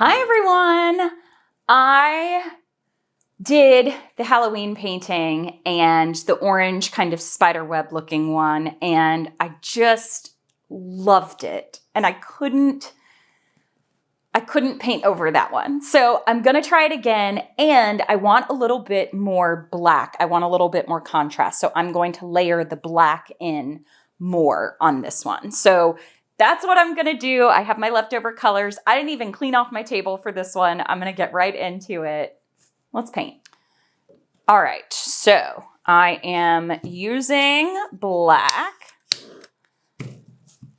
Hi everyone! I did the Halloween painting and the orange kind of spiderweb looking one, and I just loved it. And I couldn't paint over that one. So I'm gonna try it again, and I want a little bit more black. I want a little bit more contrast. So I'm going to layer the black in more on this one. So that's what I'm gonna do. I have my leftover colors. I didn't even clean off my table for this one. I'm gonna get right into it. Let's paint. All right, so I am using black,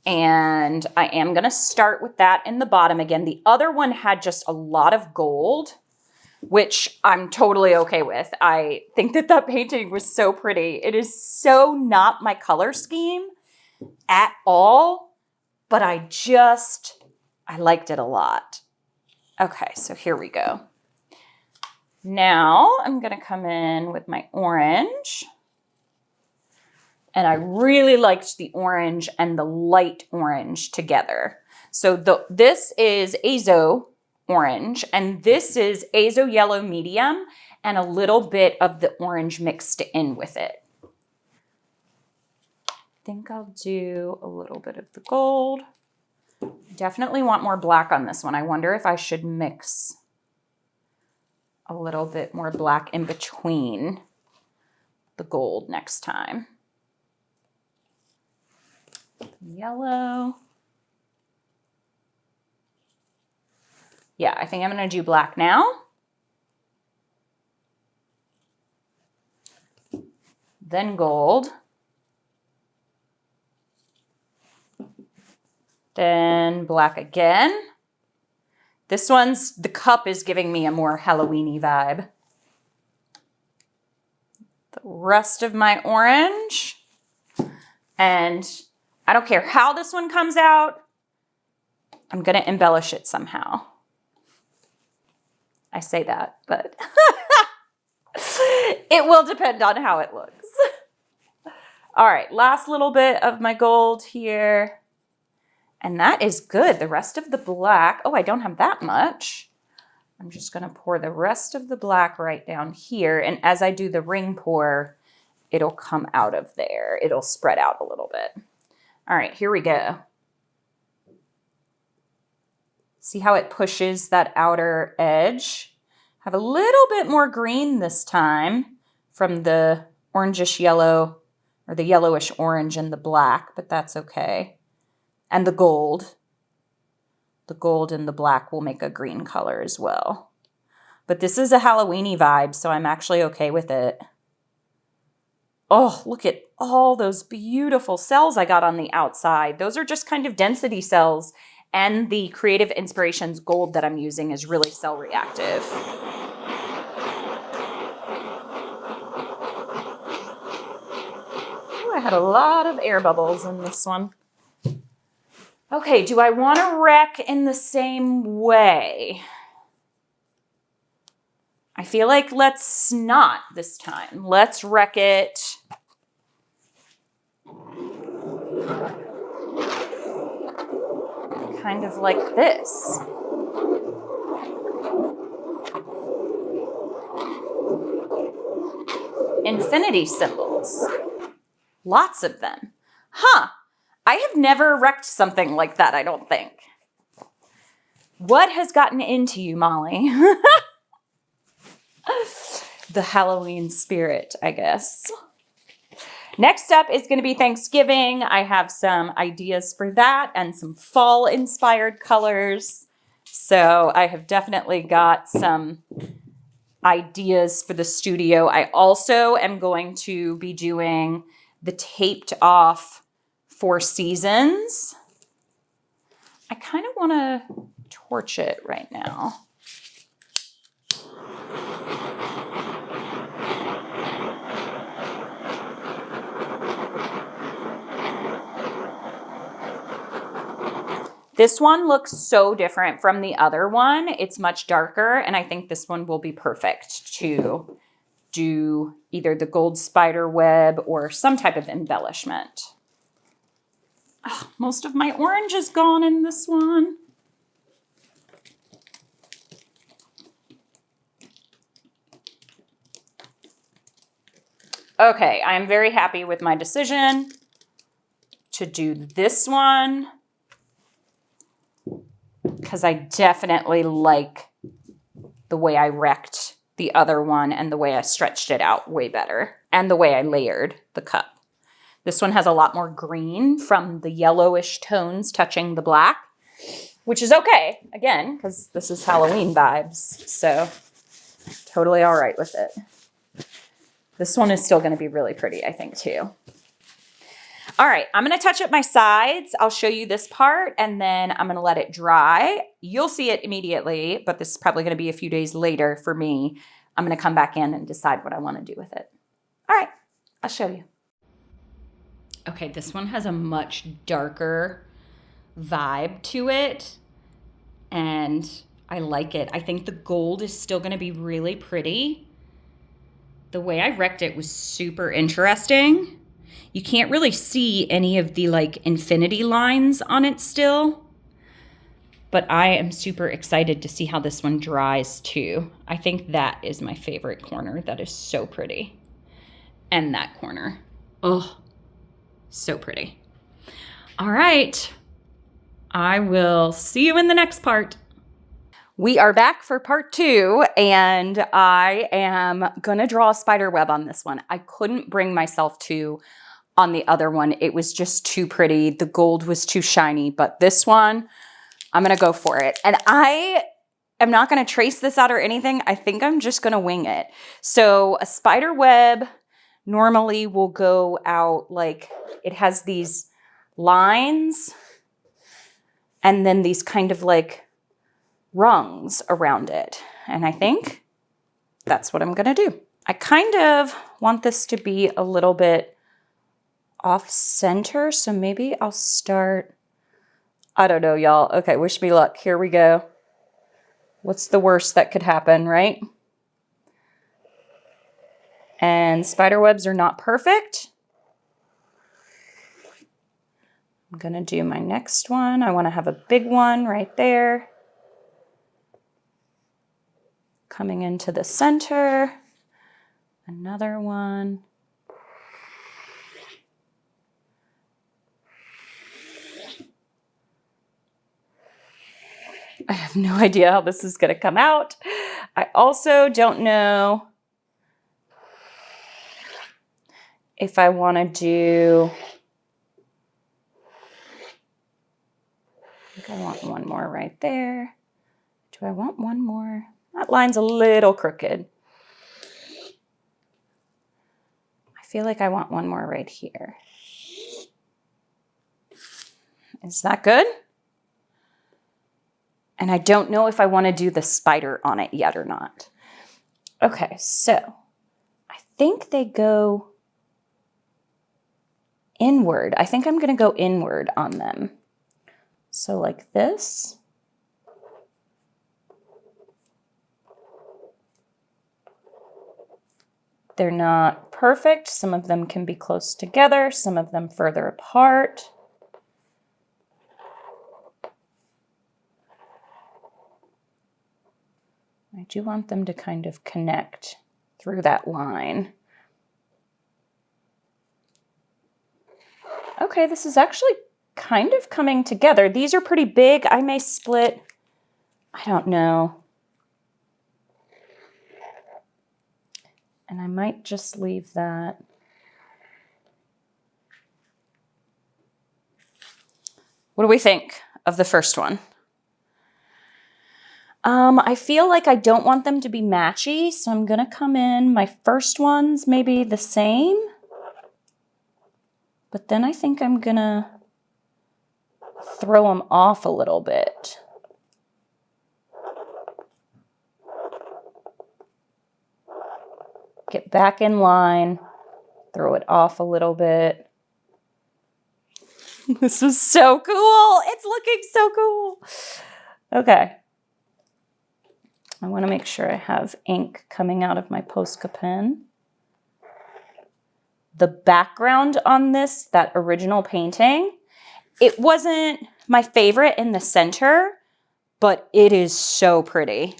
and I am gonna start with that in the bottom again. The other one had just a lot of gold, which I'm totally okay with. I think that painting was so pretty. It is so not my color scheme at all, but I liked it a lot. Okay, so here we go. Now I'm gonna come in with my orange. And I really liked the orange and the light orange together. So this is Azo orange, and this is Azo yellow medium, and a little bit of the orange mixed in with it. I think I'll do a little bit of the gold. Definitely want more black on this one. I wonder if I should mix a little bit more black in between the gold next time. Yellow. Yeah, I think I'm going to do black now. Then gold. Then black again. This one's, the cup is giving me a more Halloween-y vibe. The rest of my orange. And I don't care how this one comes out, I'm gonna embellish it somehow. I say that, but it will depend on how it looks. All right, last little bit of my gold here. And that is good. The rest of the black, oh, I don't have that much. I'm just gonna pour the rest of the black right down here. And as I do the ring pour, it'll come out of there. It'll spread out a little bit. All right, here we go. See how it pushes that outer edge? Have a little bit more green this time from the orangish yellow, or the yellowish orange and the black, but that's okay. And the gold. The gold and the black will make a green color as well. But this is a Halloween-y vibe, so I'm actually okay with it. Oh, look at all those beautiful cells I got on the outside. Those are just kind of density cells, and the Creative Inspirations gold that I'm using is really cell reactive. Ooh, I had a lot of air bubbles in this one. Okay, do I want to wreck in the same way? I feel like let's not this time. Let's wreck it kind of like this. Infinity symbols. Lots of them. Huh. I have never wrecked something like that, I don't think. What has gotten into you, Molly? The Halloween spirit, I guess. Next up is going to be Thanksgiving. I have some ideas for that and some fall-inspired colors. So I have definitely got some ideas for the studio. I also am going to be doing the taped off Four Seasons. I kind of want to torch it right now. This one looks so different from the other one. It's much darker, and I think this one will be perfect to do either the gold spider web or some type of embellishment. Oh, most of my orange is gone in this one. Okay, I'm very happy with my decision to do this one because I definitely like the way I wrecked the other one and the way I stretched it out way better and the way I layered the cup. This one has a lot more green from the yellowish tones touching the black, which is okay, again, because this is Halloween vibes. So totally all right with it. This one is still going to be really pretty, I think, too. All right, I'm going to touch up my sides. I'll show you this part, and then I'm going to let it dry. You'll see it immediately, but this is probably going to be a few days later for me. I'm going to come back in and decide what I want to do with it. All right, I'll show you. Okay, this one has a much darker vibe to it, and I like it. I think the gold is still going to be really pretty. The way I wrecked it was super interesting. You can't really see any of the like infinity lines on it still, but I am super excited to see how this one dries too. I think that is my favorite corner. That is so pretty. And that corner. Oh, so pretty. All right. I will see you in the next part. We are back for part 2, and I am gonna draw a spider web on this one. I couldn't bring myself to on the other one. It was just too pretty. The gold was too shiny, but this one, I'm gonna go for it. And I am not gonna trace this out or anything. I think I'm just gonna wing it. So a spider web normally will go out like, it has these lines and then these kind of like rungs around it. And I think that's what I'm gonna do. I kind of want this to be a little bit off center, so maybe I'll start, I don't know, y'all. Okay, wish me luck. Here we go. What's the worst that could happen, right? And spider webs are not perfect. I'm gonna do my next one. I wanna have a big one right there. Coming into the center, another one. I have no idea how this is going to come out. I also don't know if I want to do, I think I want one more right there. Do I want one more? That line's a little crooked. I feel like I want one more right here. Is that good? And I don't know if I want to do the spider on it yet or not. Okay, so I think they go inward. I think I'm going to go inward on them. So like this. They're not perfect. Some of them can be close together, some of them further apart. I do want them to kind of connect through that line. Okay, this is actually kind of coming together. These are pretty big. I may split, I don't know. And I might just leave that. What do we think of the first one? I feel like I don't want them to be matchy, so I'm gonna come in. My first one's maybe the same, but then I think I'm gonna throw them off a little bit. Get back in line, throw it off a little bit. This is so cool. It's looking so cool. Okay. I want to make sure I have ink coming out of my Posca pen. The background on this, that original painting, it wasn't my favorite in the center, but it is so pretty.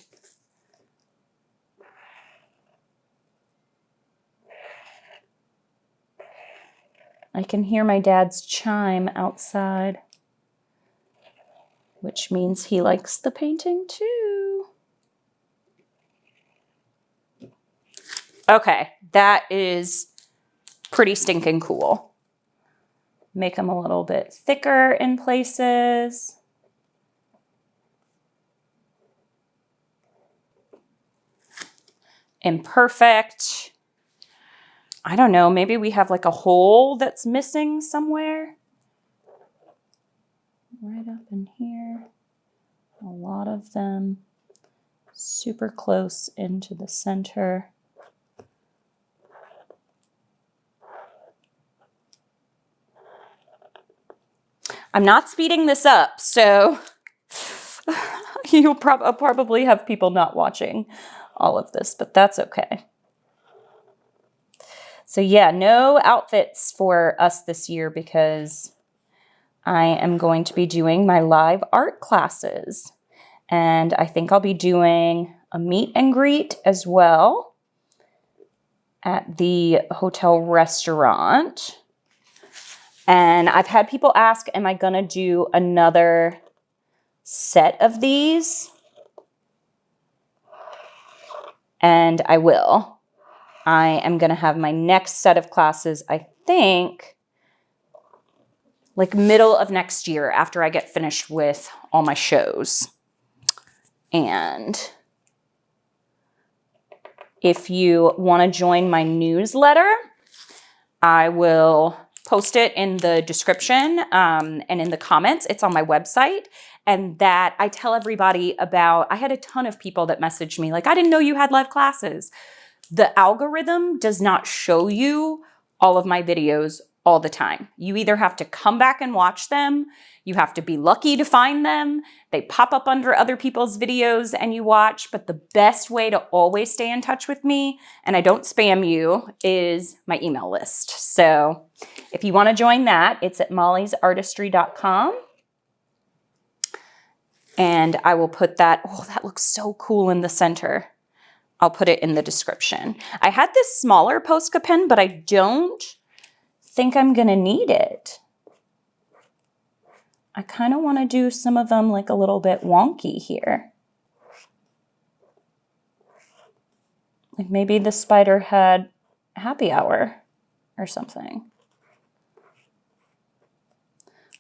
I can hear my dad's chime outside, which means he likes the painting too. Okay, that is pretty stinking cool. Make them a little bit thicker in places. Imperfect. I don't know, maybe we have like a hole that's missing somewhere. Right up in here. A lot of them super close into the center. I'm not speeding this up, so you'll probably have people not watching all of this, but that's okay. So yeah, no outfits for us this year because I am going to be doing my live art classes. And I think I'll be doing a meet and greet as well at the hotel restaurant. And I've had people ask, am I going to do another set of these? And I will. I am going to have my next set of classes, I think, like middle of next year after I get finished with all my shows. And if you want to join my newsletter, I will post it in the description and in the comments. It's on my website. And that I tell everybody about, I had a ton of people that messaged me like, I didn't know you had live classes. The algorithm does not show you all of my videos all the time. You either have to come back and watch them, you have to be lucky to find them, they pop up under other people's videos and you watch, but the best way to always stay in touch with me, and I don't spam you, is my email list. So if you want to join that, it's at mollysartistry.com. And I will put that, oh, that looks so cool in the center. I'll put it in the description. I had this smaller Posca pen, but I don't think I'm gonna need it. I kind of want to do some of them like a little bit wonky here. Like maybe the spider had happy hour or something.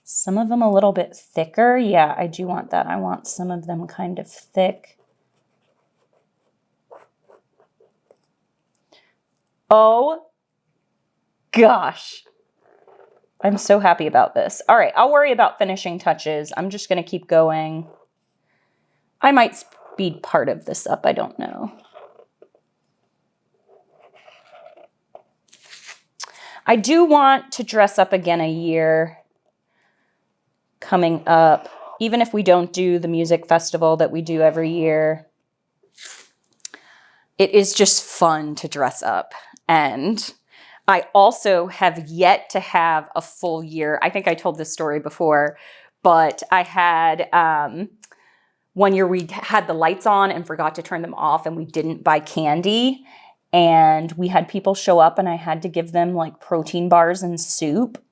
Some of them a little bit thicker. Yeah, I do want that. I want some of them kind of thick. Oh gosh. I'm so happy about this. All right, I'll worry about finishing touches. I'm just going to keep going. I might speed part of this up. I don't know. I do want to dress up again a year coming up, even if we don't do the music festival that we do every year. It is just fun to dress up. And I also have yet to have a full year. I think I told this story before, but I had one year we had the lights on and forgot to turn them off and we didn't buy candy. And we had people show up and I had to give them like protein bars and soup.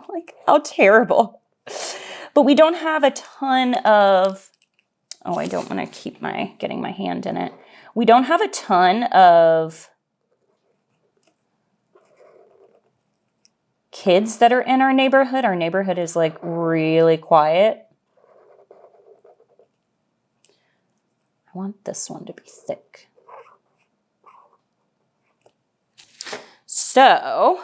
Like, how terrible. But we don't have a ton of, oh, I don't want to keep getting my hand in it. We don't have a ton of kids that are in our neighborhood. Our neighborhood is like really quiet. I want this one to be thick. So,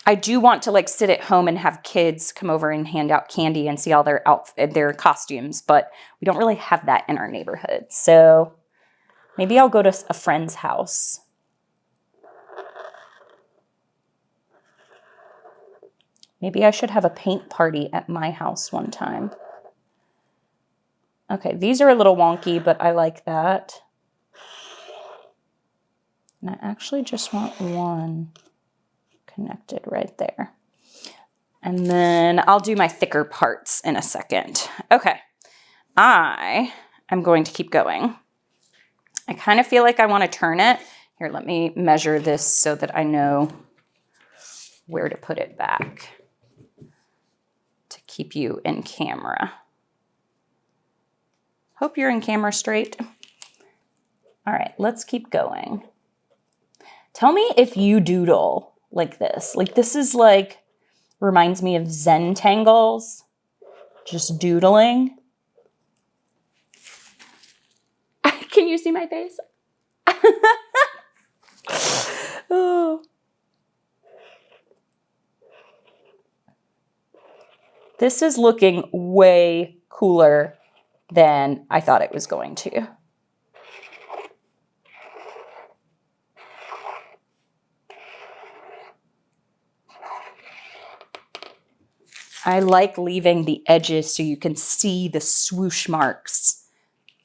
I do want to like sit at home and have kids come over and hand out candy and see all their costumes, but we don't really have that in our neighborhood. So maybe I'll go to a friend's house. Maybe I should have a paint party at my house one time. Okay, these are a little wonky, but I like that. And I actually just want one connected right there. And then I'll do my thicker parts in a second. Okay, I am going to keep going. I kind of feel like I want to turn it. Here, let me measure this so that I know where to put it back to keep you in camera. Hope you're in camera straight. All right, let's keep going. Tell me if you doodle like this. Like this is like, reminds me of Zen tangles, just doodling. Can you see my face? Oh. This is looking way cooler than I thought it was going to. I like leaving the edges so you can see the swoosh marks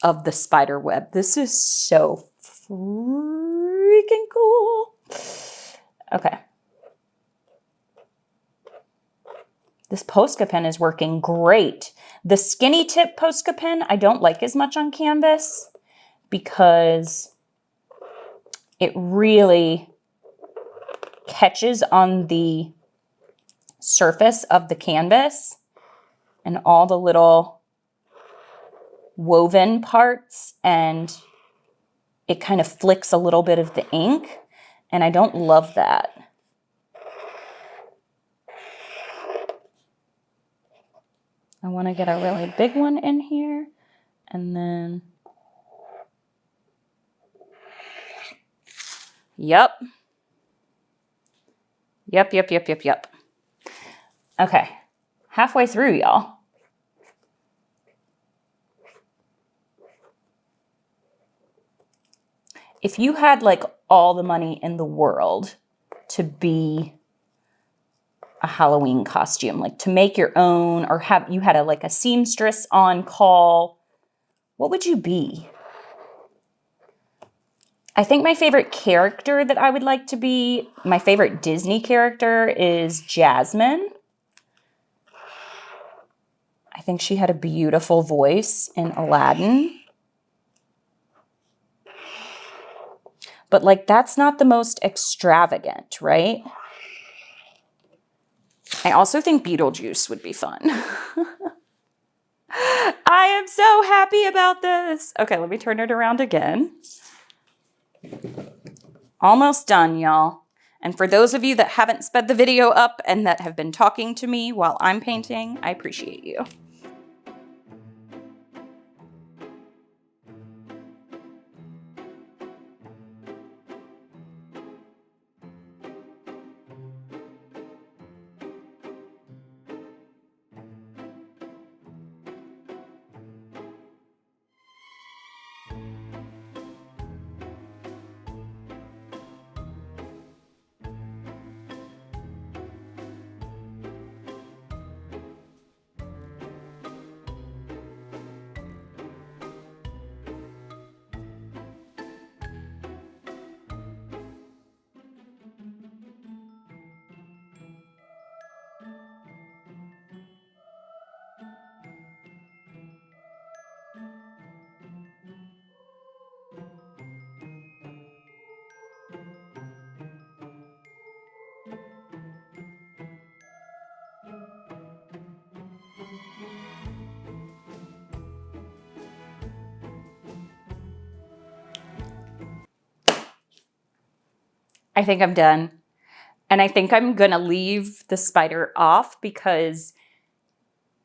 of the spider web. This is so freaking cool. Okay. This Posca pen is working great. The skinny tip Posca pen I don't like as much on canvas because it really catches on the surface of the canvas and all the little woven parts, and it kind of flicks a little bit of the ink, and I don't love that. I want to get a really big one in here, and then, yep. Okay, halfway through, y'all. If you had like all the money in the world to be a Halloween costume, like to make your own, or have you had a seamstress on call, what would you be? I think my favorite character that I would like to be, my favorite Disney character is Jasmine. I think she had a beautiful voice in Aladdin. But like, that's not the most extravagant, right? I also think Beetlejuice would be fun. I am so happy about this. Okay, let me turn it around again. Almost done, y'all. And for those of you that haven't sped the video up and that have been talking to me while I'm painting, I appreciate you. I think I'm done. And I think I'm gonna leave the spider off because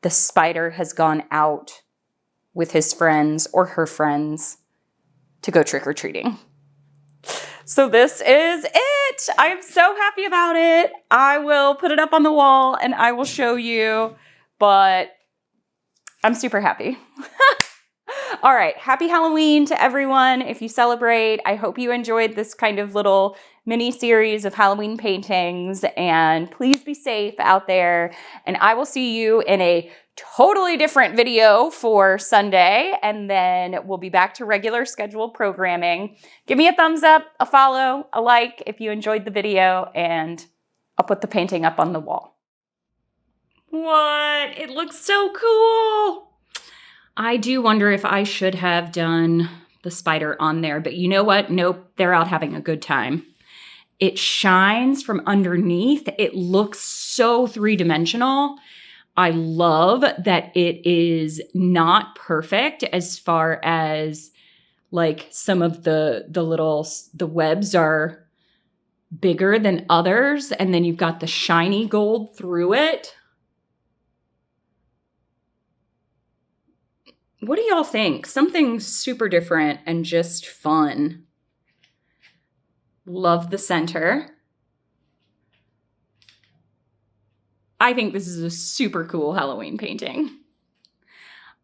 the spider has gone out with his friends or her friends to go trick-or-treating. So this is it. I'm so happy about it. I will put it up on the wall and I will show you, but I'm super happy. All right, happy Halloween to everyone. If you celebrate, I hope you enjoyed this kind of little mini series of Halloween paintings, and please be safe out there. And I will see you in a totally different video for Sunday, and then we'll be back to regular scheduled programming. Give me a thumbs up, a follow, a like if you enjoyed the video, and I'll put the painting up on the wall. What? It looks so cool. I do wonder if I should have done the spider on there, but you know what? Nope, they're out having a good time. It shines from underneath. It looks so three-dimensional. I love that it is not perfect as far as like some of the webs are bigger than others. And then you've got the shiny gold through it. What do y'all think? Something super different and just fun. Love the center. I think this is a super cool Halloween painting.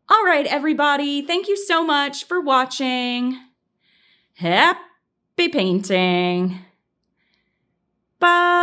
All right, everybody. Thank you so much for watching. Happy painting. Bye.